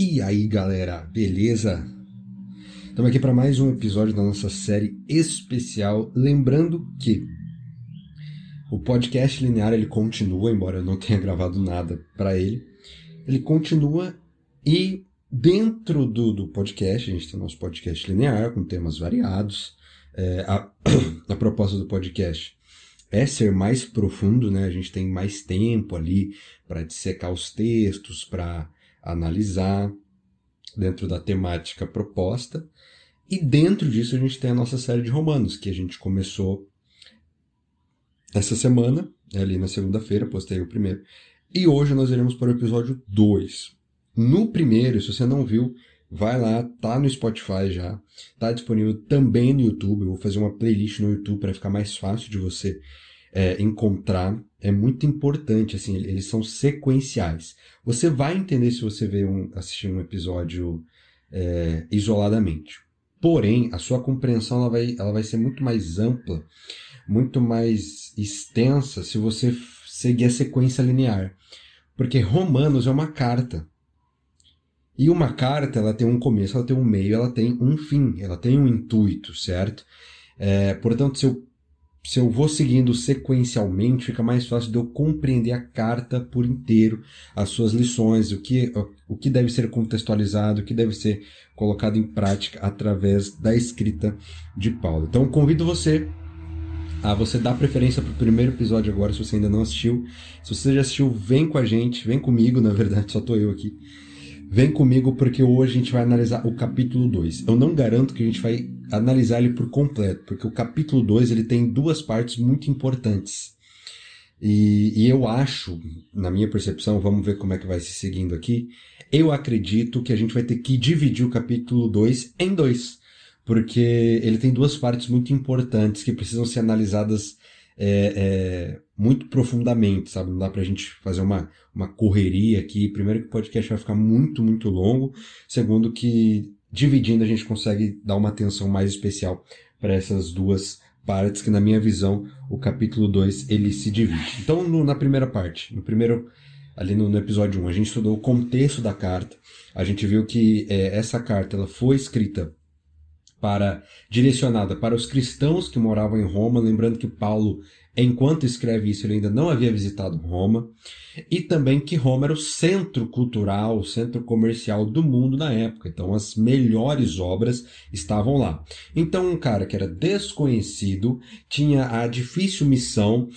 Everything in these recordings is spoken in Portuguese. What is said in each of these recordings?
E aí, galera, beleza? Estamos aqui para mais um episódio da nossa série especial. Lembrando que o podcast linear ele continua, embora eu não tenha gravado nada para ele. Ele continua e dentro do podcast, a gente tem o nosso podcast linear com temas variados. A proposta do podcast é ser mais profundo, né? A gente tem mais tempo ali para dissecar os textos, para analisar dentro da temática proposta. E dentro disso a gente tem a nossa série de romanos, que a gente começou essa semana, ali na segunda-feira, postei o primeiro. E hoje nós iremos para o episódio 2. No primeiro, se você não viu, vai lá, tá no Spotify já, tá disponível também no YouTube. Eu vou fazer uma playlist no YouTube para ficar mais fácil de você encontrar. É muito importante, assim, eles são sequenciais. Você vai entender se você assistir um episódio isoladamente. Porém, a sua compreensão ela vai ser muito mais ampla, muito mais extensa se você seguir a sequência linear. Porque Romanos é uma carta. E uma carta, ela tem um começo, ela tem um meio, ela tem um fim, ela tem um intuito, certo? Portanto, se eu vou seguindo sequencialmente, fica mais fácil de eu compreender a carta por inteiro, as suas lições, o que deve ser contextualizado, o que deve ser colocado em prática através da escrita de Paulo. Então, convido você a você dar preferência para o primeiro episódio agora, se você ainda não assistiu. Se você já assistiu, vem com a gente, vem comigo, na verdade, só estou eu aqui. Vem comigo porque hoje a gente vai analisar o capítulo 2. Eu não garanto que a gente vai analisar ele por completo, porque o capítulo 2 ele tem duas partes muito importantes. E eu acho, na minha percepção, vamos ver como é que vai se seguindo aqui, eu acredito que a gente vai ter que dividir o capítulo 2 em dois, porque ele tem duas partes muito importantes que precisam ser analisadas muito profundamente, sabe? Não dá pra gente fazer uma correria aqui. Primeiro que o podcast vai ficar muito, muito longo. Segundo que dividindo a gente consegue dar uma atenção mais especial para essas duas partes que, na minha visão, o capítulo 2 ele se divide. Então, na primeira parte, ali no episódio 1, a gente estudou o contexto da carta. A gente viu que essa carta ela foi escrita direcionada para os cristãos que moravam em Roma, lembrando que Paulo, enquanto escreve isso, ele ainda não havia visitado Roma, e também que Roma era o centro cultural, o centro comercial do mundo na época, então as melhores obras estavam lá. Então um cara que era desconhecido tinha a difícil missão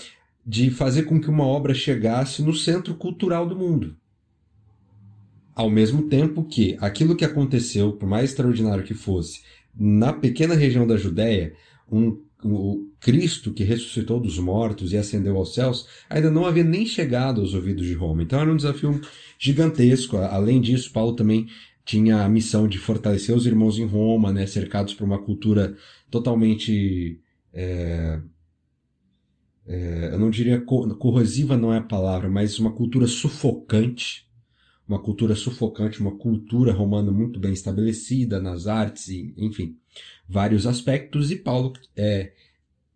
de fazer com que uma obra chegasse no centro cultural do mundo. Ao mesmo tempo que aquilo que aconteceu, por mais extraordinário que fosse, na pequena região da Judéia, o Cristo que ressuscitou dos mortos e ascendeu aos céus, ainda não havia nem chegado aos ouvidos de Roma. Então era um desafio gigantesco. Além disso, Paulo também tinha a missão de fortalecer os irmãos em Roma, né, cercados por uma cultura totalmente... eu não diria corrosiva, não é a palavra, mas uma cultura sufocante. Uma cultura romana muito bem estabelecida nas artes, e, enfim, vários aspectos, e Paulo é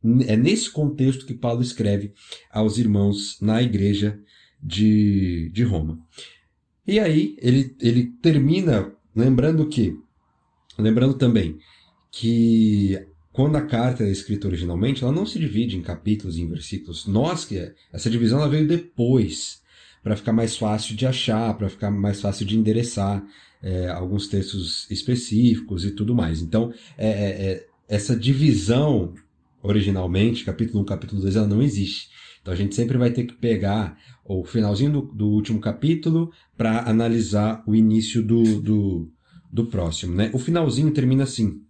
nesse contexto que Paulo escreve aos irmãos na igreja de Roma. E aí ele termina lembrando também que quando a carta é escrita originalmente, ela não se divide em capítulos e em versículos. Essa divisão ela veio depois, para ficar mais fácil de achar, para ficar mais fácil de endereçar alguns textos específicos e tudo mais. Então, essa divisão, originalmente, capítulo 1, capítulo 2, ela não existe. Então, a gente sempre vai ter que pegar o finalzinho do último capítulo para analisar o início do próximo, né? O finalzinho termina assim: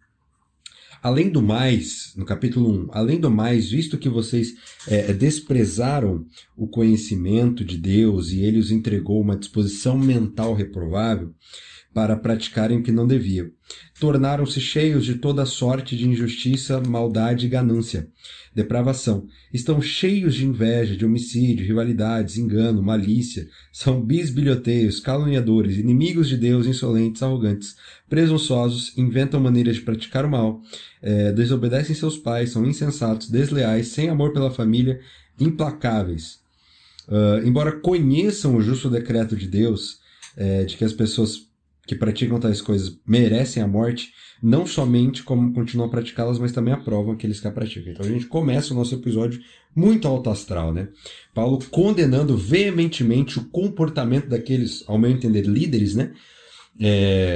além do mais, no capítulo 1, além do mais, visto que vocês desprezaram o conhecimento de Deus e ele os entregou uma disposição mental reprovável para praticarem o que não deviam, tornaram-se cheios de toda sorte de injustiça, maldade e ganância, depravação. Estão cheios de inveja, de homicídio, rivalidades, engano, malícia. São bisbilhoteiros, caluniadores, inimigos de Deus, insolentes, arrogantes, presunçosos, inventam maneiras de praticar o mal, desobedecem seus pais, são insensatos, desleais, sem amor pela família, implacáveis. Embora conheçam o justo decreto de Deus, de que as pessoas que praticam tais coisas merecem a morte, não somente como continuam a praticá-las, mas também aprovam aqueles que a praticam. Então a gente começa o nosso episódio muito alto astral, né? Paulo condenando veementemente o comportamento daqueles, ao meu entender, líderes, né?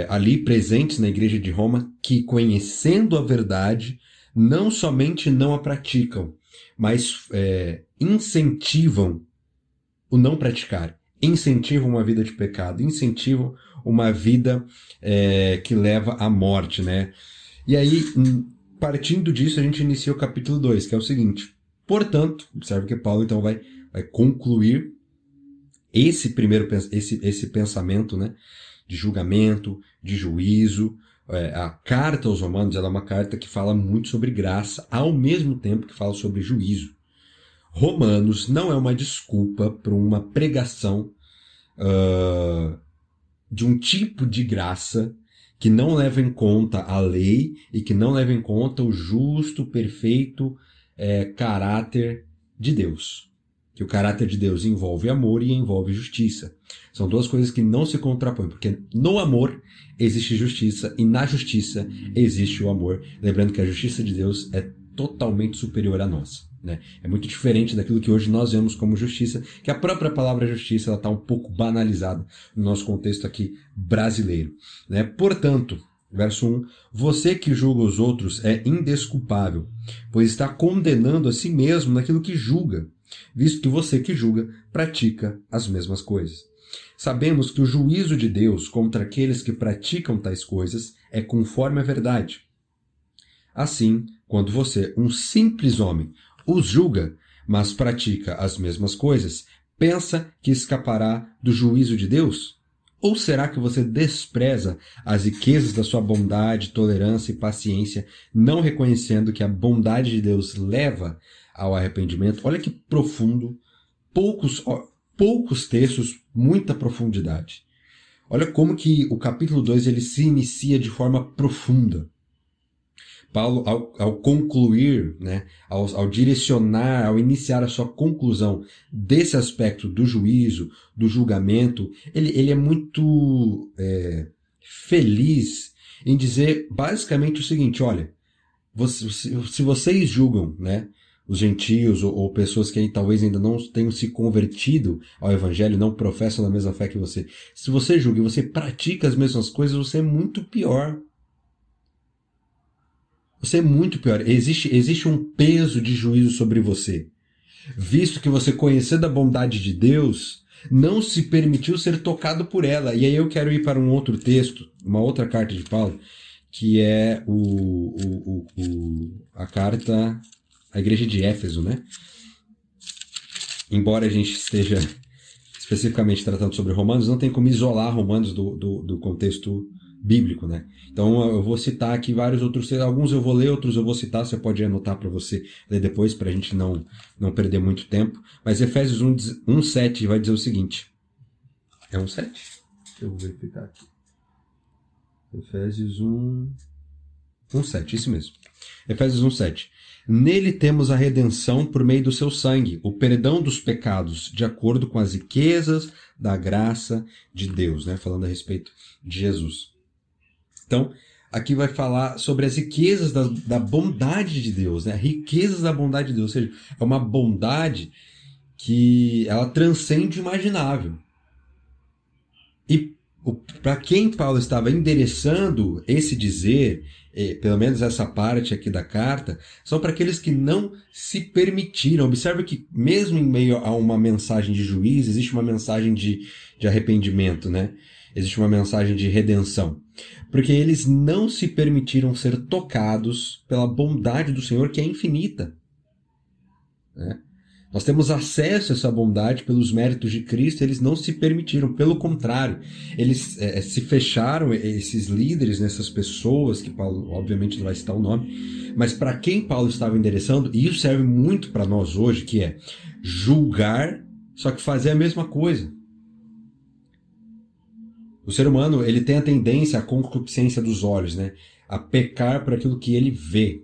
Ali presentes na igreja de Roma, que conhecendo a verdade, não somente não a praticam, mas incentivam o não praticar, incentivam uma vida de pecado, incentivam uma vida que leva à morte, né? E aí, partindo disso, a gente inicia o capítulo 2, que é o seguinte: portanto, observe que Paulo então vai concluir esse pensamento, né, de julgamento, de juízo. A carta aos Romanos, ela é uma carta que fala muito sobre graça, ao mesmo tempo que fala sobre juízo. Romanos não é uma desculpa para uma pregação de um tipo de graça que não leva em conta a lei e que não leva em conta o justo, perfeito caráter de Deus. Que o caráter de Deus envolve amor e envolve justiça. São duas coisas que não se contrapõem, porque no amor existe justiça e na justiça existe o amor. Lembrando que a justiça de Deus é totalmente superior à nossa, né? É muito diferente daquilo que hoje nós vemos como justiça, que a própria palavra justiça está um pouco banalizada no nosso contexto aqui brasileiro, né? Portanto, verso 1, você que julga os outros é indesculpável, pois está condenando a si mesmo naquilo que julga, visto que você que julga pratica as mesmas coisas. Sabemos que o juízo de Deus contra aqueles que praticam tais coisas é conforme a verdade. Assim, quando você, um simples homem, os julga, mas pratica as mesmas coisas, pensa que escapará do juízo de Deus? Ou será que você despreza as riquezas da sua bondade, tolerância e paciência, não reconhecendo que a bondade de Deus leva ao arrependimento? Olha que profundo, poucos textos, muita profundidade. Olha como que o capítulo 2 ele se inicia de forma profunda. Paulo, ao concluir, né, ao direcionar, ao iniciar a sua conclusão desse aspecto do juízo, do julgamento, ele é muito feliz em dizer basicamente o seguinte: olha, se vocês julgam, né, os gentios ou pessoas que talvez ainda não tenham se convertido ao evangelho, não professam a mesma fé que você, se você julga e você pratica as mesmas coisas, você é muito pior. Você é muito pior. Existe um peso de juízo sobre você. Visto que você, conhecendo a bondade de Deus, não se permitiu ser tocado por ela. E aí eu quero ir para um outro texto, uma outra carta de Paulo, que é a carta à igreja de Éfeso, né? Embora a gente esteja especificamente tratando sobre Romanos, não tem como isolar Romanos do contexto bíblico, né? Então eu vou citar aqui vários outros, alguns eu vou ler, outros eu vou citar, você pode anotar para você ler depois, para a gente não perder muito tempo. Mas Efésios 1:7 vai dizer o seguinte. É 1:7? Eu vou verificar aqui. Efésios 1:7, isso mesmo. Efésios 1:7. Nele temos a redenção por meio do seu sangue, o perdão dos pecados, de acordo com as riquezas da graça de Deus, né? Falando a respeito de Jesus. Então, aqui vai falar sobre as riquezas da bondade de Deus, né? Riquezas da bondade de Deus, ou seja, é uma bondade que ela transcende o imaginável. E para quem Paulo estava endereçando esse dizer, pelo menos essa parte aqui da carta, são para aqueles que não se permitiram. Observe que mesmo em meio a uma mensagem de juízo, existe uma mensagem de arrependimento, né? Existe uma mensagem de redenção. Porque eles não se permitiram ser tocados pela bondade do Senhor, que é infinita, né? Nós temos acesso a essa bondade pelos méritos de Cristo, eles não se permitiram, pelo contrário, eles se fecharam, esses líderes, essas pessoas, que Paulo obviamente não vai citar o nome, mas para quem Paulo estava endereçando, e isso serve muito para nós hoje, que é julgar, só que fazer a mesma coisa. O ser humano, ele tem a tendência à concupiscência dos olhos, né? A pecar por aquilo que ele vê.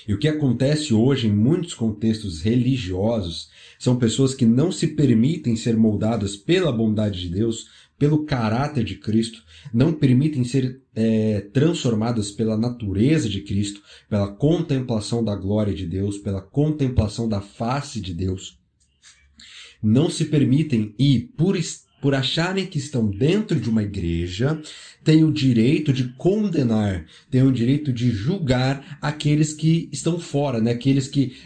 E o que acontece hoje em muitos contextos religiosos são pessoas que não se permitem ser moldadas pela bondade de Deus, pelo caráter de Cristo, não permitem ser transformadas pela natureza de Cristo, pela contemplação da glória de Deus, pela contemplação da face de Deus. Não se permitem e, por acharem que estão dentro de uma igreja, têm o direito de condenar, têm o direito de julgar aqueles que estão fora, né? Aqueles que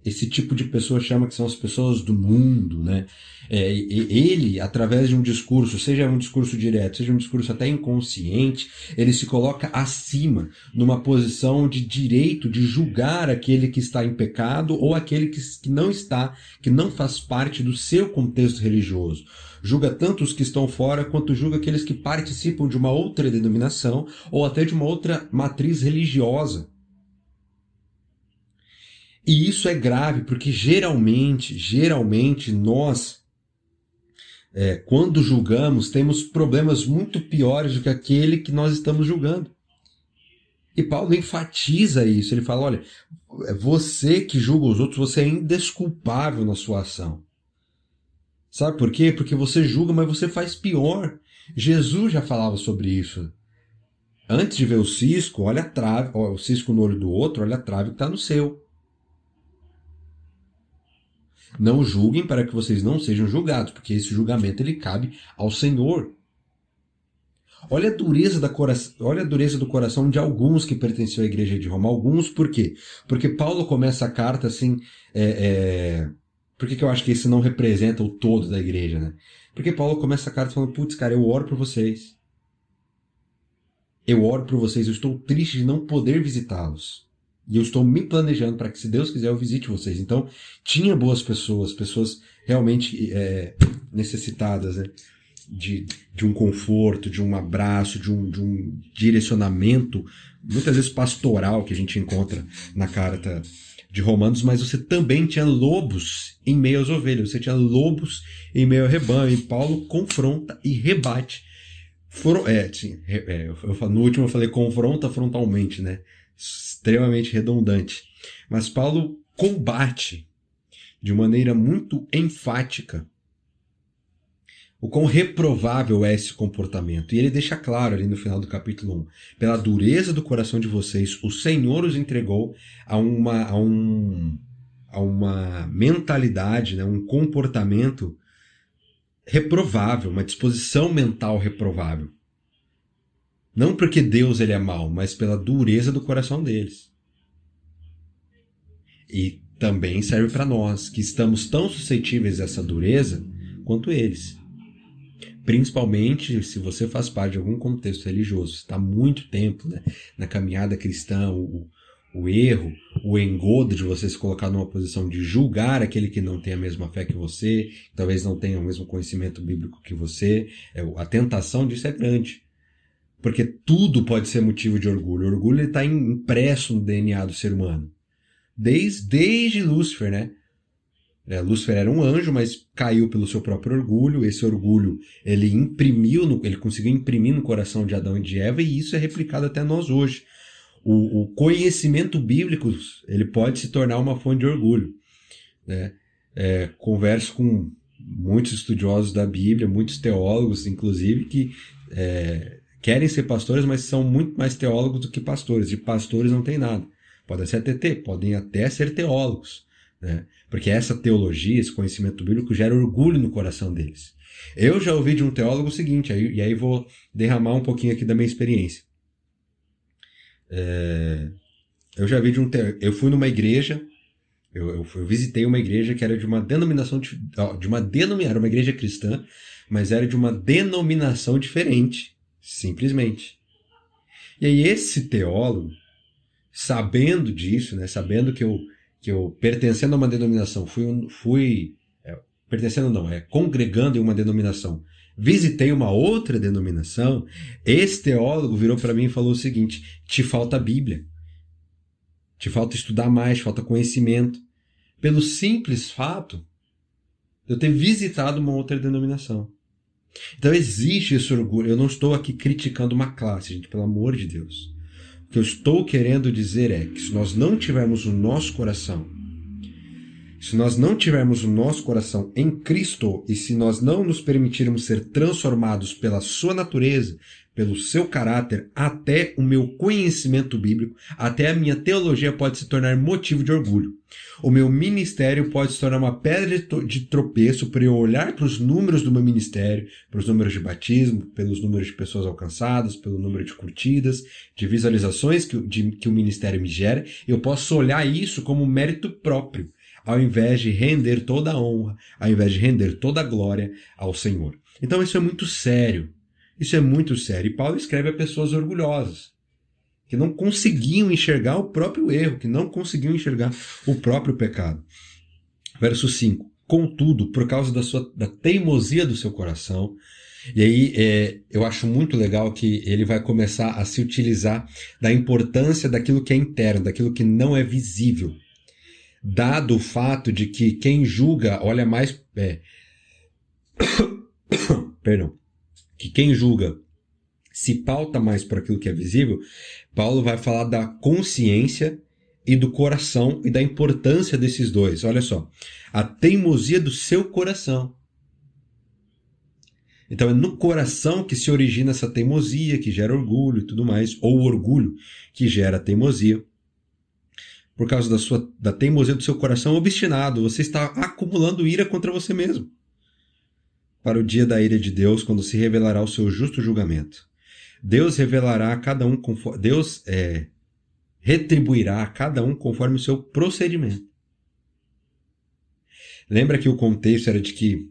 esse tipo de pessoa chama que são as pessoas do mundo, né? Ele, através de um discurso, seja um discurso direto, seja um discurso até inconsciente, ele se coloca acima, numa posição de direito de julgar aquele que está em pecado ou aquele que não está, que não faz parte do seu contexto religioso. Julga tanto os que estão fora, quanto julga aqueles que participam de uma outra denominação ou até de uma outra matriz religiosa. E isso é grave, porque geralmente nós, quando julgamos, temos problemas muito piores do que aquele que nós estamos julgando. E Paulo enfatiza isso, ele fala, olha, você que julga os outros, você é indesculpável na sua ação. Sabe por quê? Porque você julga, mas você faz pior. Jesus já falava sobre isso. Antes de ver o cisco, olha a trave, o cisco no olho do outro, olha a trave que está no seu. Não julguem para que vocês não sejam julgados, porque esse julgamento ele cabe ao Senhor. Olha a dureza do coração de alguns que pertenciam à igreja de Roma. Alguns, por quê? Porque Paulo começa a carta assim... Por que eu acho que isso não representa o todo da igreja, né? Porque Paulo começa a carta falando, putz, cara, eu oro por vocês. Eu oro por vocês, eu estou triste de não poder visitá-los. E eu estou me planejando para que, se Deus quiser, eu visite vocês. Então, tinha boas pessoas realmente necessitadas, né? De um conforto, de um abraço, de um direcionamento, muitas vezes pastoral, que a gente encontra na carta de Romanos, mas você também tinha lobos em meio às ovelhas, você tinha lobos em meio ao rebanho, e Paulo confronta e rebate. No último eu falei confronta frontalmente, né? Extremamente redundante. Mas Paulo combate de maneira muito enfática o quão reprovável é esse comportamento. E ele deixa claro ali no final do capítulo 1. Pela dureza do coração de vocês, o Senhor os entregou a uma mentalidade, né, um comportamento reprovável, uma disposição mental reprovável. Não porque Deus ele é mau, mas pela dureza do coração deles. E também serve para nós, que estamos tão suscetíveis a essa dureza quanto eles. Principalmente se você faz parte de algum contexto religioso, está há muito tempo, né, na caminhada cristã, o erro, o engodo de você se colocar numa posição de julgar aquele que não tem a mesma fé que você, talvez não tenha o mesmo conhecimento bíblico que você, a tentação disso é grande. Porque tudo pode ser motivo de orgulho. O orgulho está impresso no DNA do ser humano. Desde Lúcifer, né? Lúcifer era um anjo, mas caiu pelo seu próprio orgulho. Esse orgulho ele conseguiu imprimir no coração de Adão e de Eva, e isso é replicado até nós hoje. O conhecimento bíblico ele pode se tornar uma fonte de orgulho, né? Converso com muitos estudiosos da Bíblia, muitos teólogos, inclusive, que querem ser pastores, mas são muito mais teólogos do que pastores. De pastores não tem nada. Podem até ser teólogos, né? Porque essa teologia, esse conhecimento bíblico gera orgulho no coração deles. Eu já ouvi de um teólogo o seguinte, e aí vou derramar um pouquinho aqui da minha experiência. Eu já vi eu fui numa igreja, eu visitei uma igreja que era de uma denominação, era uma igreja cristã, mas era de uma denominação diferente, simplesmente. E aí esse teólogo, sabendo disso, né, sabendo que eu pertencendo a uma denominação, congregando em uma denominação, visitei uma outra denominação, esse teólogo virou para mim e falou o seguinte: te falta Bíblia, te falta estudar mais, te falta conhecimento, pelo simples fato de eu ter visitado uma outra denominação. Então existe esse orgulho. Eu não estou aqui criticando uma classe, gente, pelo amor de Deus. O que eu estou querendo dizer é que se nós não tivermos no nosso coração Se nós não tivermos o nosso coração em Cristo e se nós não nos permitirmos ser transformados pela sua natureza, pelo seu caráter, até o meu conhecimento bíblico, até a minha teologia pode se tornar motivo de orgulho. O meu ministério pode se tornar uma pedra de tropeço para eu olhar para os números do meu ministério, para os números de batismo, pelos números de pessoas alcançadas, pelo número de curtidas, de visualizações que o ministério me gera. Eu posso olhar isso como mérito próprio, ao invés de render toda a honra, ao invés de render toda a glória ao Senhor. Então isso é muito sério. Isso é muito sério. E Paulo escreve a pessoas orgulhosas, que não conseguiam enxergar o próprio erro, que não conseguiam enxergar o próprio pecado. Verso 5. Contudo, por causa da teimosia do seu coração, e aí eu acho muito legal que ele vai começar a se utilizar da importância daquilo que é interno, daquilo que não é visível. Dado o fato de que quem julga olha mais... Perdão. Que quem julga se pauta mais por aquilo que é visível, Paulo vai falar da consciência e do coração e da importância desses dois. Olha só, a teimosia do seu coração. Então é no coração que se origina essa teimosia, que gera orgulho e tudo mais, ou o orgulho que gera teimosia. Por causa da teimosia do seu coração obstinado, você está acumulando ira contra você mesmo. Para o dia da ira de Deus, quando se revelará o seu justo julgamento. Deus revelará a cada um conforme... Deus retribuirá a cada um conforme o seu procedimento. Lembra que o contexto era de que,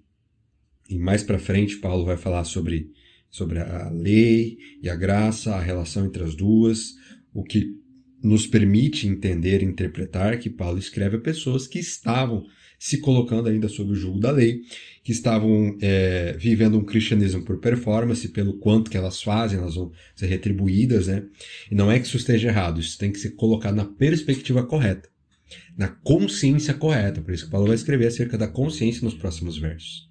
e mais para frente, Paulo vai falar sobre a lei e a graça, a relação entre as duas, o que nos permite entender e interpretar que Paulo escreve a pessoas que estavam se colocando ainda sob o jugo da lei, que estavam vivendo um cristianismo por performance, pelo quanto que elas fazem, elas vão ser retribuídas, né? E não é que isso esteja errado, isso tem que ser colocado na perspectiva correta, na consciência correta. Por isso que Paulo vai escrever acerca da consciência nos próximos versos.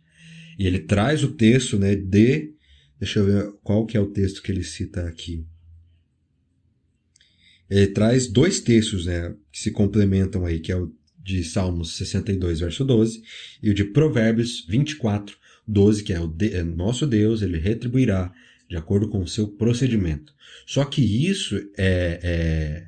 E ele traz o texto, né, deixa eu ver qual que é o texto que ele cita aqui. Ele traz dois textos, né, que se complementam aí, que é o de Salmos 62, verso 12, e o de Provérbios 24, 12, que é nosso Deus, ele retribuirá de acordo com o seu procedimento. Só que isso é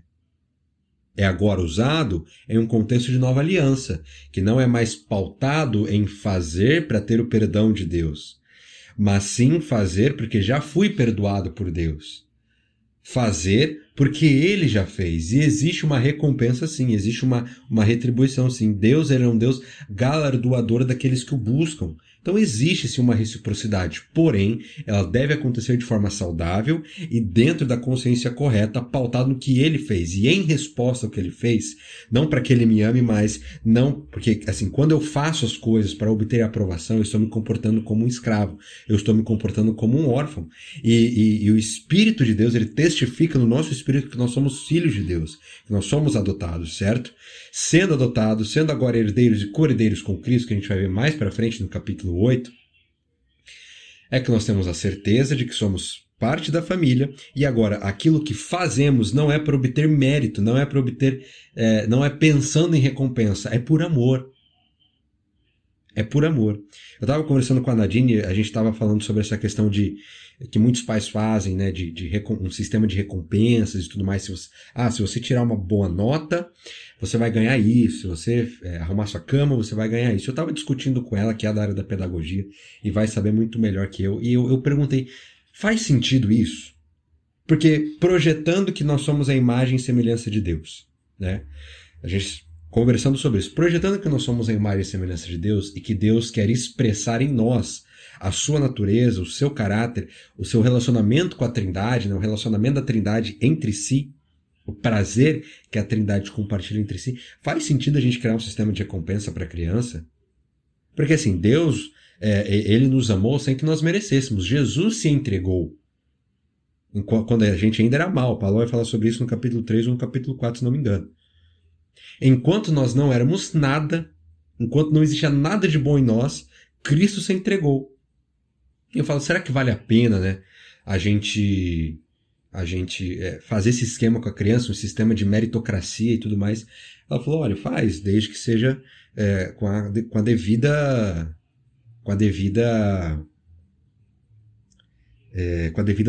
agora usado em um contexto de nova aliança, que não é mais pautado em fazer para ter o perdão de Deus, mas sim fazer porque já fui perdoado por Deus. Fazer porque ele já fez. E existe uma recompensa sim, existe uma retribuição sim. Deus é um Deus galardoador daqueles que o buscam. Então existe sim uma reciprocidade, porém ela deve acontecer de forma saudável e dentro da consciência correta, pautado no que ele fez. E em resposta ao que ele fez, não para que ele me ame, mas não, porque assim, quando eu faço as coisas para obter a aprovação, eu estou me comportando como um escravo, eu estou me comportando como um órfão. E o Espírito de Deus, ele testifica no nosso espírito que nós somos filhos de Deus, que nós somos adotados, certo? Sendo adotados, sendo agora herdeiros e co-herdeiros com Cristo, que a gente vai ver mais para frente no capítulo 8, é que nós temos a certeza de que somos parte da família, e agora aquilo que fazemos não é para obter mérito, não é para obter, não é pensando em recompensa, é por amor. É por amor. Eu estava conversando com a Nadine, a gente estava falando sobre essa questão que muitos pais fazem, né, de um sistema de recompensas e tudo mais. Se você tirar uma boa nota, você vai ganhar isso. Se você arrumar sua cama, você vai ganhar isso. Eu estava discutindo com ela, que é da área da pedagogia, e vai saber muito melhor que eu. E eu perguntei, faz sentido isso? Porque projetando que nós somos a imagem e semelhança de Deus, né? A gente conversando sobre isso, projetando que nós somos a imagem e semelhança de Deus e que Deus quer expressar em nós a sua natureza, o seu caráter, o seu relacionamento com a Trindade, né? O relacionamento da Trindade entre si, o prazer que a Trindade compartilha entre si. Faz sentido a gente criar um sistema de recompensa para a criança? Porque assim, Deus, ele nos amou sem que nós merecêssemos. Jesus se entregou quando a gente ainda era mal. Paulo vai falar sobre isso no capítulo 3 ou no capítulo 4, se não me engano. Enquanto nós não éramos nada, enquanto não existia nada de bom em nós, Cristo se entregou. E eu falo, será que vale a pena, né, a gente fazer esse esquema com a criança, um sistema de meritocracia e tudo mais? Ela falou, olha, faz, desde que seja com a devida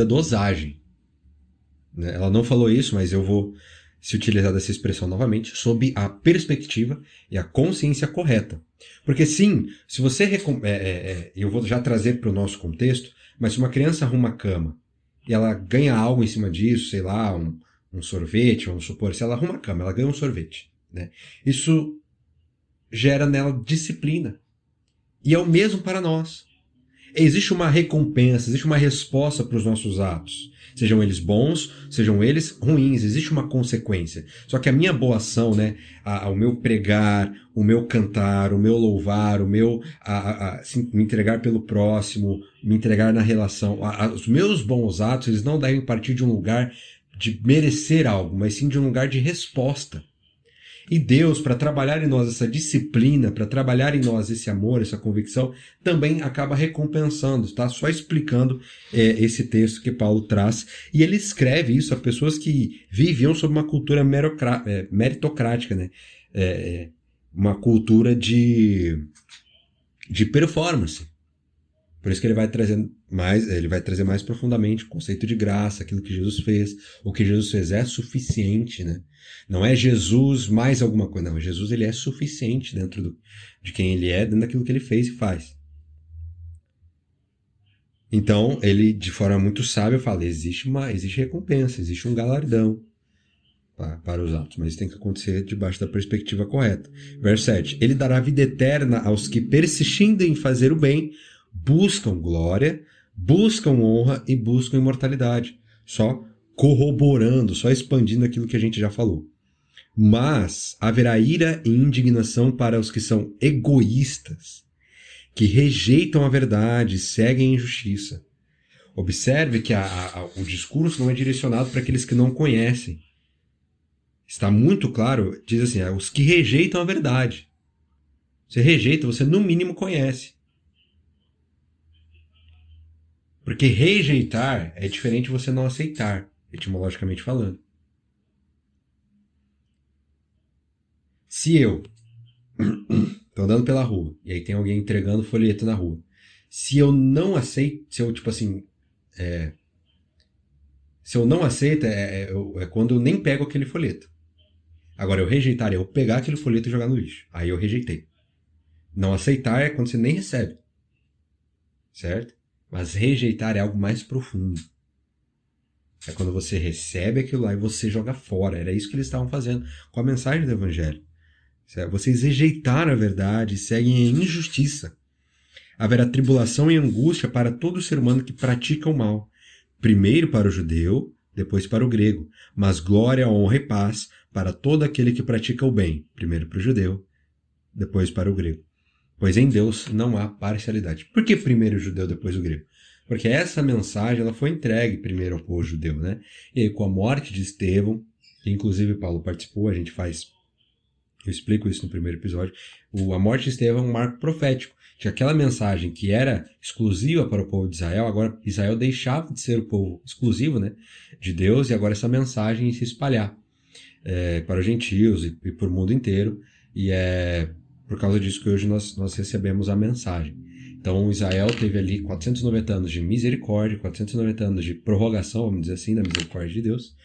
dosagem, né? Ela não falou isso, mas eu vou se utilizar dessa expressão novamente, sob a perspectiva e a consciência correta. Porque sim, se você... eu vou já trazer para o nosso contexto, mas se uma criança arruma a cama e ela ganha algo em cima disso, sei lá, um sorvete, vamos supor, se ela arruma a cama, ela ganha um sorvete, né? Isso gera nela disciplina. E é o mesmo para nós. Existe uma recompensa, existe uma resposta para os nossos atos. Sejam eles bons, sejam eles ruins, existe uma consequência. Só que a minha boa ação, né, o meu pregar, o meu cantar, o meu louvar, o meu me entregar pelo próximo, me entregar na relação, os meus bons atos, eles não devem partir de um lugar de merecer algo, mas sim de um lugar de resposta. E Deus, para trabalhar em nós essa disciplina, para trabalhar em nós esse amor, essa convicção, também acaba recompensando, tá? Só explicando esse texto que Paulo traz. E ele escreve isso a pessoas que viviam sob uma cultura meritocrática, né? Uma cultura de performance. Por isso que ele vai trazer mais profundamente o conceito de graça, aquilo que Jesus fez. O que Jesus fez é suficiente, né? Não é Jesus mais alguma coisa. Não, Jesus ele é suficiente dentro de quem ele é, dentro daquilo que ele fez e faz. Então, ele, de forma muito sábia, fala, existe recompensa, existe um galardão para os atos, mas isso tem que acontecer debaixo da perspectiva correta. Verso 7. Ele dará vida eterna aos que, persistindo em fazer o bem, buscam glória, buscam honra e buscam imortalidade. Só corroborando, só expandindo aquilo que a gente já falou. Mas haverá ira e indignação para os que são egoístas, que rejeitam a verdade e seguem a injustiça. Observe que o discurso não é direcionado para aqueles que não conhecem. Está muito claro, diz assim, os que rejeitam a verdade. Você rejeita, você no mínimo conhece. Porque rejeitar é diferente de você não aceitar, etimologicamente falando. Se eu tô andando pela rua e aí tem alguém entregando folheto na rua, se eu não aceito, se eu não aceito, é quando eu nem pego aquele folheto. Agora, eu rejeitar é eu pegar aquele folheto e jogar no lixo. Aí eu rejeitei. Não aceitar é quando você nem recebe. Certo? Mas rejeitar é algo mais profundo. É quando você recebe aquilo lá e você joga fora. Era isso que eles estavam fazendo com a mensagem do Evangelho. Certo? Vocês rejeitaram a verdade e seguem a injustiça. Haverá tribulação e angústia para todo ser humano que pratica o mal. Primeiro para o judeu, depois para o grego. Mas glória, honra e paz para todo aquele que pratica o bem. Primeiro para o judeu, depois para o grego. Pois em Deus não há parcialidade. Por que primeiro o judeu, depois o grego? Porque essa mensagem ela foi entregue primeiro ao povo judeu, né? E aí, com a morte de Estevão, que inclusive Paulo participou, eu explico isso no primeiro episódio, a morte de Estevão é um marco profético, que aquela mensagem que era exclusiva para o povo de Israel, agora Israel deixava de ser o povo exclusivo, né, de Deus, e agora essa mensagem ia se espalhar para os gentios e para o mundo inteiro, e é por causa disso que hoje nós recebemos a mensagem. Então Israel teve ali 490 anos de misericórdia, 490 anos de prorrogação, vamos dizer assim, da misericórdia de Deus.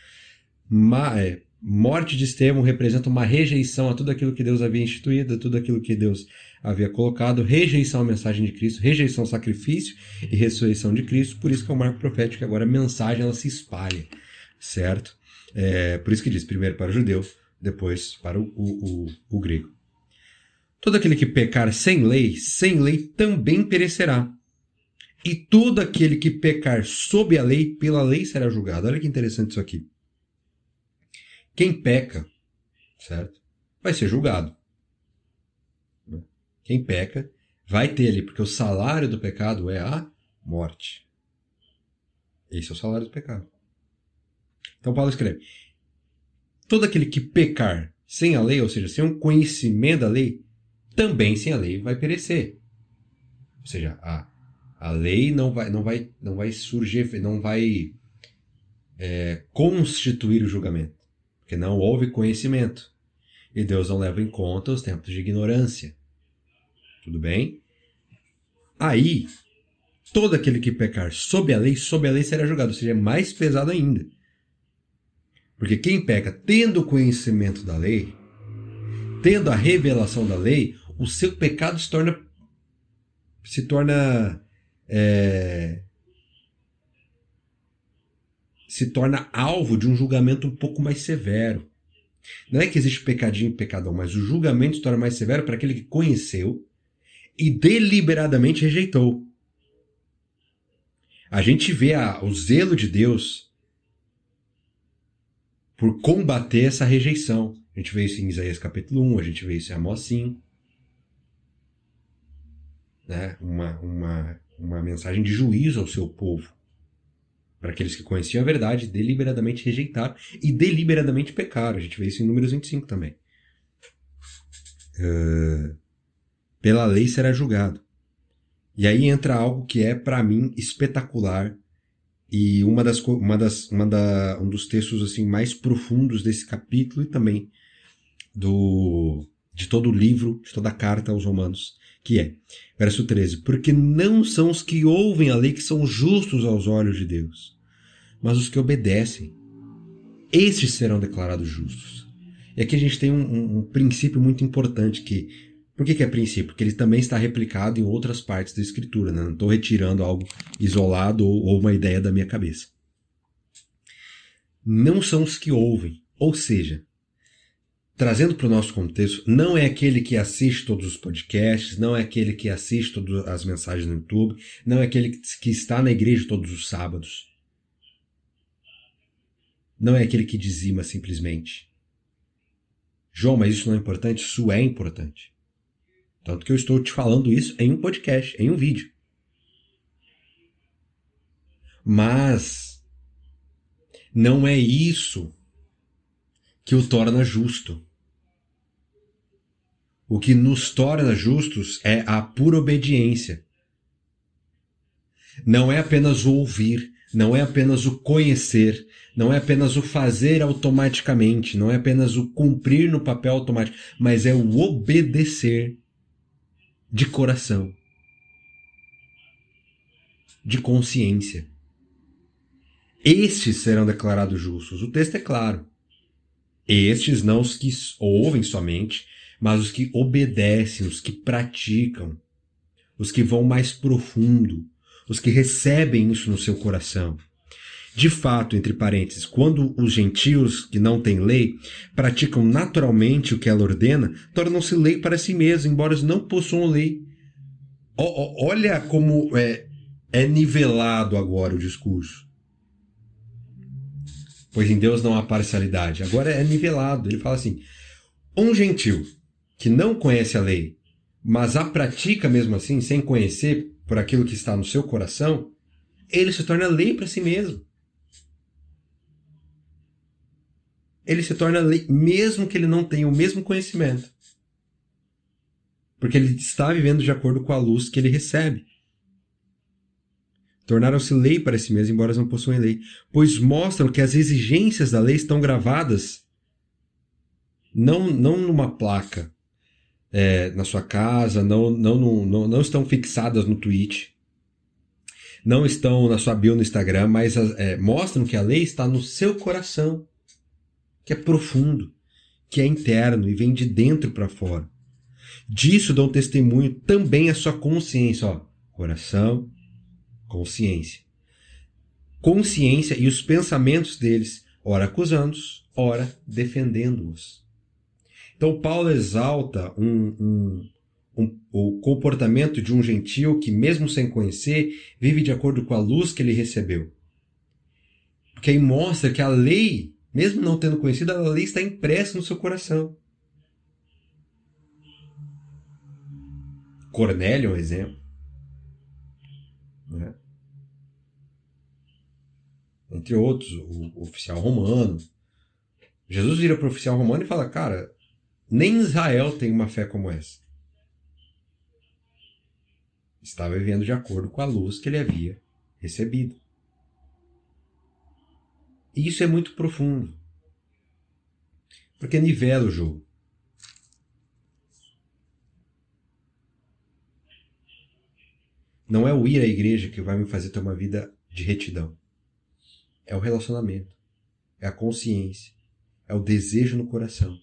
Morte de Estevão representa uma rejeição a tudo aquilo que Deus havia instituído, a tudo aquilo que Deus havia colocado, rejeição à mensagem de Cristo, rejeição ao sacrifício e ressurreição de Cristo, por isso que é um marco profético, que agora a mensagem ela se espalha, certo? Por isso que diz, primeiro para o judeu, depois para o grego. Todo aquele que pecar sem lei também perecerá. E todo aquele que pecar sob a lei, pela lei será julgado. Olha que interessante isso aqui. Quem peca, certo? Vai ser julgado. Quem peca vai ter ali, porque o salário do pecado é a morte. Esse é o salário do pecado. Então Paulo escreve, todo aquele que pecar sem a lei, ou seja, sem um conhecimento da lei, também sem a lei vai perecer. Ou seja, a lei não vai surgir, não vai constituir o julgamento, porque não houve conhecimento. E Deus não leva em conta os tempos de ignorância. Tudo bem? Aí, todo aquele que pecar sob a lei será julgado. Ou seja, é mais pesado ainda. Porque quem peca tendo o conhecimento da lei, tendo a revelação da lei, o seu pecado se torna alvo de um julgamento um pouco mais severo. Não é que existe pecadinho e pecadão, mas o julgamento se torna mais severo para aquele que conheceu e deliberadamente rejeitou. A gente vê o zelo de Deus por combater essa rejeição. A gente vê isso em Isaías capítulo 1, a gente vê isso em Amós 5. Né? Uma mensagem de juízo ao seu povo. Para aqueles que conheciam a verdade, deliberadamente rejeitaram e deliberadamente pecaram. A gente vê isso em Números 25 também. Pela lei será julgado. E aí entra algo que é, para mim, espetacular e um dos textos assim, mais profundos desse capítulo e também de todo o livro, de toda a carta aos Romanos, que é, verso 13, porque não são os que ouvem a lei que são justos aos olhos de Deus, mas os que obedecem. Estes serão declarados justos. E aqui a gente tem um princípio muito importante que... Por que é princípio? Porque ele também está replicado em outras partes da Escritura. Né? Não estou retirando algo isolado ou uma ideia da minha cabeça. Não são os que ouvem. Ou seja, trazendo para o nosso contexto, não é aquele que assiste todos os podcasts, não é aquele que assiste todas as mensagens no YouTube, não é aquele que está na igreja todos os sábados. Não é aquele que dizima simplesmente. João, mas isso não é importante? Isso é importante. Tanto que eu estou te falando isso em um podcast, em um vídeo. Mas não é isso que o torna justo. O que nos torna justos é a pura obediência. Não é apenas o ouvir, não é apenas o conhecer, não é apenas o fazer automaticamente, não é apenas o cumprir no papel automático, mas é o obedecer de coração, de consciência. Estes serão declarados justos. O texto é claro. Estes não os que ouvem somente, mas os que obedecem, os que praticam, os que vão mais profundo, os que recebem isso no seu coração. De fato, entre parênteses, quando os gentios que não têm lei praticam naturalmente o que ela ordena, tornam-se lei para si mesmos, embora eles não possuam lei. Olha como é nivelado agora o discurso. Pois em Deus não há parcialidade. Agora é nivelado. Ele fala assim, um gentio que não conhece a lei, mas a pratica mesmo assim, sem conhecer por aquilo que está no seu coração, ele se torna lei para si mesmo. Ele se torna lei, mesmo que ele não tenha o mesmo conhecimento. Porque ele está vivendo de acordo com a luz que ele recebe. Tornaram-se lei para si mesmo, embora não possuem lei, pois mostram que as exigências da lei estão gravadas não numa placa na sua casa, não estão fixadas no tweet, não estão na sua bio no Instagram, mas mostram que a lei está no seu coração, que é profundo, que é interno e vem de dentro para fora. Disso dão testemunho também a sua consciência, coração, consciência. Consciência e os pensamentos deles, ora acusando-os, ora defendendo-os. Então Paulo exalta o comportamento de um gentio que, mesmo sem conhecer, vive de acordo com a luz que ele recebeu. Porque aí mostra que a lei, mesmo não tendo conhecido, a lei está impressa no seu coração. Cornélio é um exemplo. Né? Entre outros, o oficial romano. Jesus vira para o oficial romano e fala, cara, nem Israel tem uma fé como essa. Estava vivendo de acordo com a luz que ele havia recebido. E isso é muito profundo. Porque nivela o jogo. Não é o ir à igreja que vai me fazer ter uma vida de retidão. É o relacionamento. É a consciência. É o desejo no coração.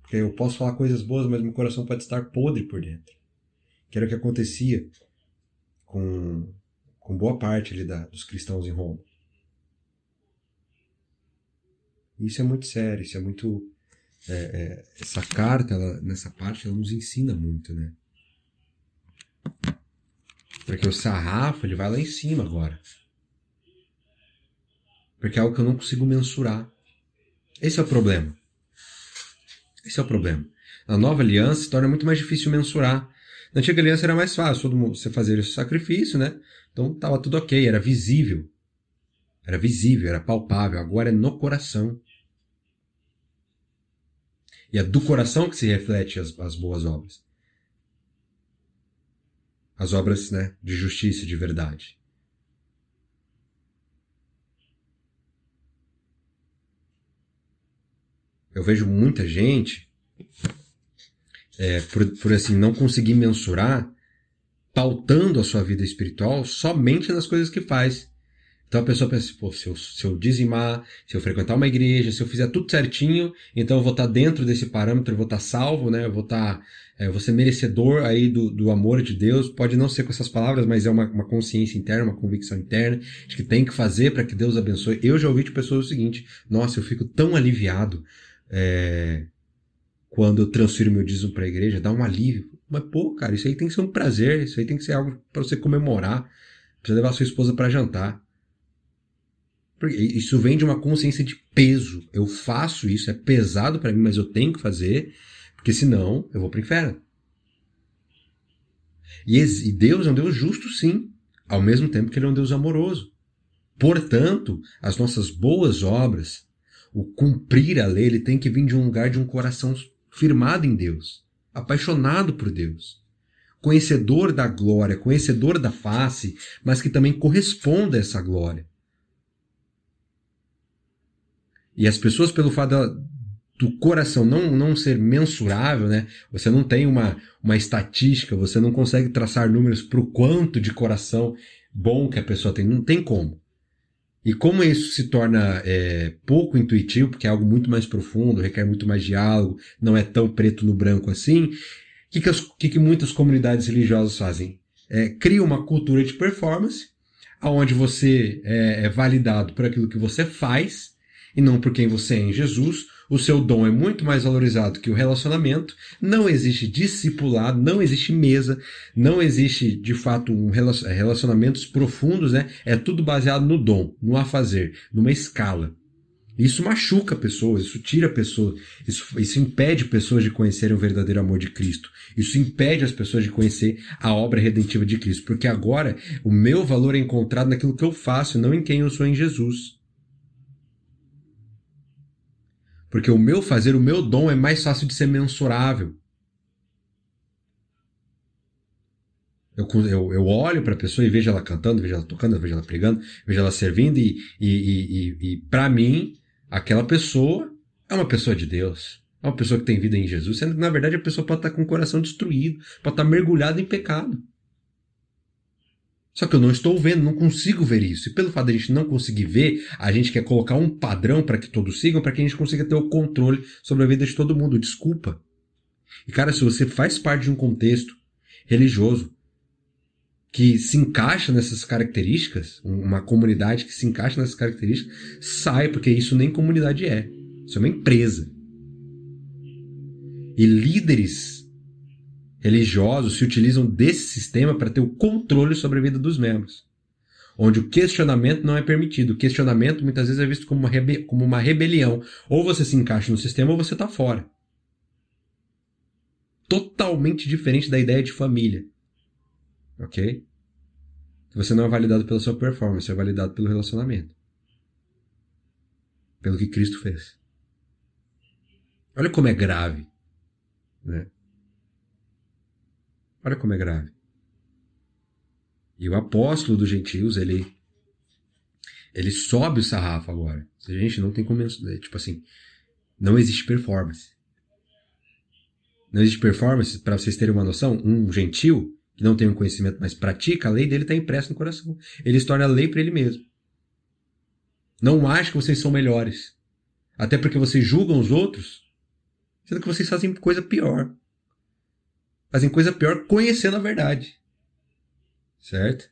Porque eu posso falar coisas boas, mas meu coração pode estar podre por dentro. Que era o que acontecia com boa parte ali dos cristãos em Roma. Isso é muito sério, isso é muito... essa carta, nessa parte, ela nos ensina muito, né? Porque o sarrafo, ele vai lá em cima agora. Porque é algo que eu não consigo mensurar. Esse é o problema. Esse é o problema. Na nova aliança se torna muito mais difícil mensurar. Na antiga aliança era mais fácil, todo mundo, você fazer esse sacrifício, né? Então estava tudo ok, era visível. Era visível, era palpável. Agora é no coração. E é do coração que se reflete as boas obras. As obras, né, de justiça, de verdade. Eu vejo muita gente, por assim, não conseguir mensurar, pautando a sua vida espiritual somente nas coisas que faz. Então a pessoa pensa, pô, se eu dizimar, se eu frequentar uma igreja, se eu fizer tudo certinho, então eu vou estar dentro desse parâmetro, eu vou estar salvo, né? Eu vou ser merecedor aí do amor de Deus. Pode não ser com essas palavras, mas é uma consciência interna, uma convicção interna de que tem que fazer para que Deus abençoe. Eu já ouvi de pessoas o seguinte: nossa, eu fico tão aliviado quando eu transfiro meu dízimo para a igreja, dá um alívio. Mas pô, cara, isso aí tem que ser um prazer, isso aí tem que ser algo para você comemorar, pra você levar sua esposa para jantar. Porque isso vem de uma consciência de peso. Eu faço isso, é pesado para mim, mas eu tenho que fazer, porque senão eu vou para o inferno. E Deus é um Deus justo, sim, ao mesmo tempo que Ele é um Deus amoroso. Portanto, as nossas boas obras, o cumprir a lei, ele tem que vir de um lugar de um coração firmado em Deus, apaixonado por Deus, conhecedor da glória, conhecedor da face, mas que também corresponda a essa glória. E as pessoas, pelo fato do coração não ser mensurável, né? Você não tem uma estatística, você não consegue traçar números para o quanto de coração bom que a pessoa tem, não tem como. E como isso se torna pouco intuitivo, porque é algo muito mais profundo, requer muito mais diálogo, não é tão preto no branco assim, o que muitas comunidades religiosas fazem? Cria uma cultura de performance, onde você é validado por aquilo que você faz, e não por quem você é em Jesus. O seu dom é muito mais valorizado que o relacionamento. Não existe discipulado, não existe mesa, não existe, de fato, relacionamentos profundos, né? É tudo baseado no dom, no afazer, numa escala. Isso machuca pessoas, isso tira pessoas, isso impede pessoas de conhecerem o verdadeiro amor de Cristo. Isso impede as pessoas de conhecer a obra redentiva de Cristo. Porque agora o meu valor é encontrado naquilo que eu faço, não em quem eu sou em Jesus. Porque o meu fazer, o meu dom é mais fácil de ser mensurável. Eu olho para a pessoa e vejo ela cantando, vejo ela tocando, vejo ela pregando, vejo ela servindo e para mim, aquela pessoa é uma pessoa de Deus. É uma pessoa que tem vida em Jesus, sendo que na verdade a pessoa pode estar com o coração destruído, pode estar mergulhada em pecado. Só que eu não estou vendo, não consigo ver isso. E pelo fato de a gente não conseguir ver, a gente quer colocar um padrão para que todos sigam, para que a gente consiga ter o controle sobre a vida de todo mundo. Desculpa. E cara, se você faz parte de um contexto religioso que se encaixa nessas características, uma comunidade que se encaixa nessas características, sai, porque isso nem comunidade é. Isso é uma empresa. E líderes religiosos se utilizam desse sistema para ter o controle sobre a vida dos membros. Onde o questionamento não é permitido. O questionamento muitas vezes é visto como uma rebelião. Ou você se encaixa no sistema ou você está fora. Totalmente diferente da ideia de família. Ok? Você não é validado pela sua performance, você é validado pelo relacionamento. Pelo que Cristo fez. Olha como é grave. Né? Olha como é grave. E o apóstolo dos gentios, ele sobe o sarrafo agora. A gente não tem como... Tipo assim, não existe performance. Não existe performance, para vocês terem uma noção, um gentio que não tem um conhecimento, mas pratica, a lei dele está impressa no coração. Ele se torna lei para ele mesmo. Não ache que vocês são melhores. Até porque vocês julgam os outros, sendo que vocês fazem coisa pior. Fazem coisa pior conhecendo a verdade. Certo?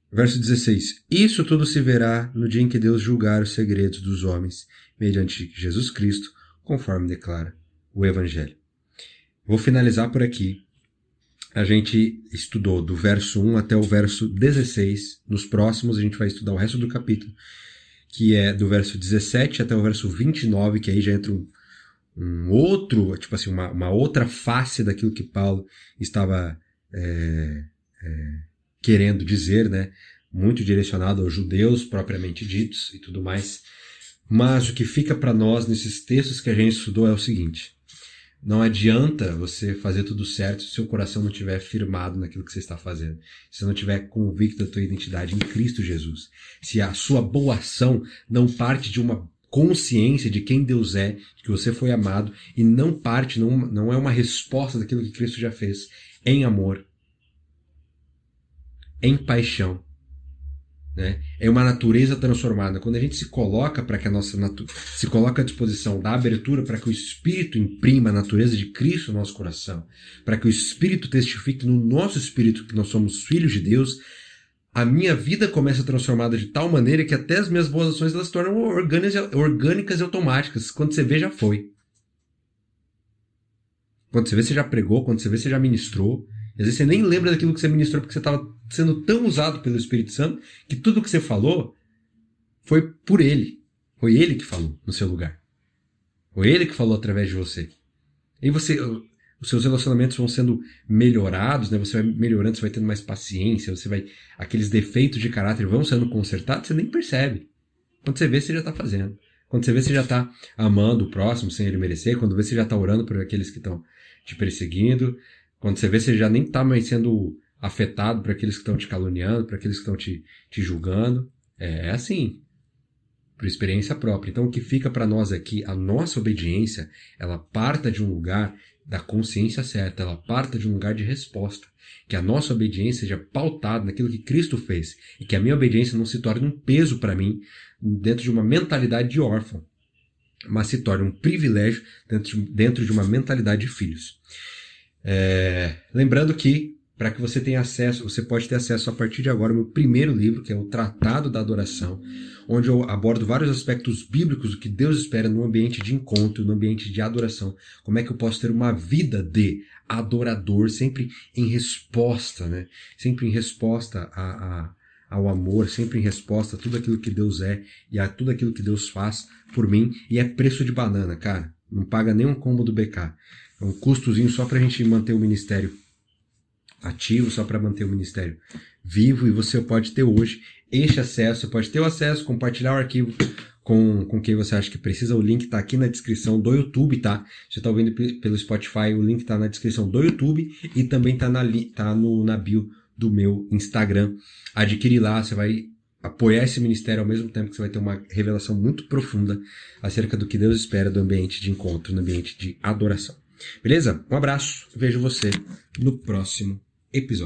Verso 16. Isso tudo se verá no dia em que Deus julgar os segredos dos homens, mediante Jesus Cristo, conforme declara o Evangelho. Vou finalizar por aqui. A gente estudou do verso 1 até o verso 16. Nos próximos a gente vai estudar o resto do capítulo, que é do verso 17 até o verso 29, que aí já entra um outro, tipo assim, uma outra face daquilo que Paulo estava querendo dizer, né? Muito direcionado aos judeus propriamente ditos e tudo mais. Mas o que fica para nós nesses textos que a gente estudou é o seguinte: não adianta você fazer tudo certo se o seu coração não estiver firmado naquilo que você está fazendo, se você não estiver convicto da tua identidade em Cristo Jesus, se a sua boa ação não parte de uma consciência de quem Deus é, de que você foi amado, e não é uma resposta daquilo que Cristo já fez, em amor, em paixão, né? É uma natureza transformada. Quando a gente se coloca para que a nossa se coloca à disposição, dá abertura para que o Espírito imprima a natureza de Cristo no nosso coração, para que o Espírito testifique no nosso espírito que nós somos filhos de Deus, a minha vida começa transformada de tal maneira que até as minhas boas ações elas se tornam orgânicas e automáticas. Quando você vê, já foi. Quando você vê, você já pregou. Quando você vê, você já ministrou. Às vezes você nem lembra daquilo que você ministrou porque você estava sendo tão usado pelo Espírito Santo que tudo que você falou foi por Ele. Foi Ele que falou no seu lugar. Foi Ele que falou através de você. E os seus relacionamentos vão sendo melhorados, né? Você vai melhorando, você vai tendo mais paciência, aqueles defeitos de caráter vão sendo consertados, você nem percebe. Quando você vê, você já está fazendo. Quando você vê, você já está amando o próximo sem ele merecer. Quando vê, você já está orando por aqueles que estão te perseguindo. Quando você vê, você já nem está mais sendo afetado por aqueles que estão te caluniando, por aqueles que estão te julgando. É assim, por experiência própria. Então, o que fica para nós aqui, a nossa obediência, ela parta de um lugar da consciência certa, ela parta de um lugar de resposta. Que a nossa obediência seja pautada naquilo que Cristo fez e que a minha obediência não se torne um peso para mim dentro de uma mentalidade de órfão, mas se torne um privilégio dentro de uma mentalidade de filhos. Lembrando que, para que você tenha acesso, você pode ter acesso a partir de agora ao meu primeiro livro, que é o Tratado da Adoração, onde eu abordo vários aspectos bíblicos do que Deus espera no ambiente de encontro, no ambiente de adoração. Como é que eu posso ter uma vida de adorador, sempre em resposta, né? Sempre em resposta ao amor, sempre em resposta a tudo aquilo que Deus é e a tudo aquilo que Deus faz por mim. E é preço de banana, cara. Não paga nem um combo do BK. É um custozinho só pra gente manter o ministério ativo, só para manter o ministério vivo, e você pode ter hoje este acesso, você pode ter o acesso, compartilhar o arquivo com quem você acha que precisa. O link está aqui na descrição do YouTube, tá? Você está ouvindo pelo Spotify, o link está na descrição do YouTube e também está na bio do meu Instagram. Adquire lá, você vai apoiar esse ministério ao mesmo tempo que você vai ter uma revelação muito profunda acerca do que Deus espera do ambiente de encontro, no ambiente de adoração. Beleza? Um abraço, vejo você no próximo episódio.